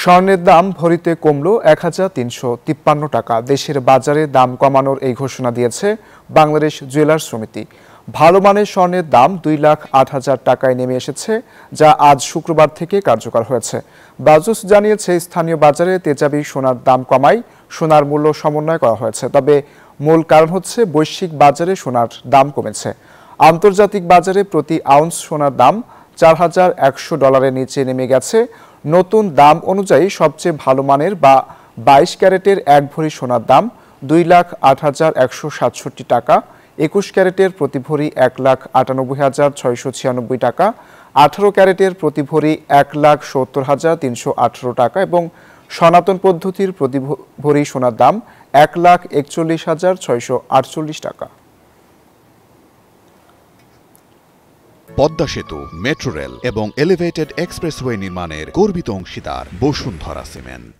স্বর্ণের দাম ভরিতে কমল ১,৩৫৩ টাকা। দেশের বাজারে দাম কমানোর এই ঘোষণা দিয়েছে বাংলাদেশ জুয়েলার্স সমিতি। ভালো মানের স্বর্ণের দাম ২,০৮,০০০ টাকায় নেমে এসেছে, যা আজ শুক্রবার থেকে কার্যকর হয়েছে। বাজুস জানিয়েছে, স্থানীয় বাজারে তেজাবি সোনার দাম কমায় সোনার মূল্য সমন্বয় করা হয়েছে। তবে মূল কারণ হচ্ছে বৈশ্বিক বাজারে সোনার দাম কমেছে। আন্তর্জাতিক বাজারে প্রতি আউন্স সোনার দাম $৪,১০০ নিচে নেমে গেছে। নতুন দাম অনুযায়ী সবচেয়ে ভালো মানের বা ২২ ক্যারেটের ১ ভরি সোনার দাম ২,০৮,১৬৭ টাকা, ২১ ক্যারেটের প্রতি ভরি ১,৯৮,৬৯৬ টাকা, ১৮ ক্যারেটের প্রতি ভরি ১,৭০,৩১৮ টাকা এবং সনাতন পদ্ধতির প্রতি ভরি সোনার দাম ১,৪১,৬৪৮ টাকা। পদ্মা সেতু, মেট্রো রেল এবং এলিভেটেড এক্সপ্রেসওয়ে নির্মাণের গর্বিত অংশীদার বসুন্ধরা সিমেন্ট।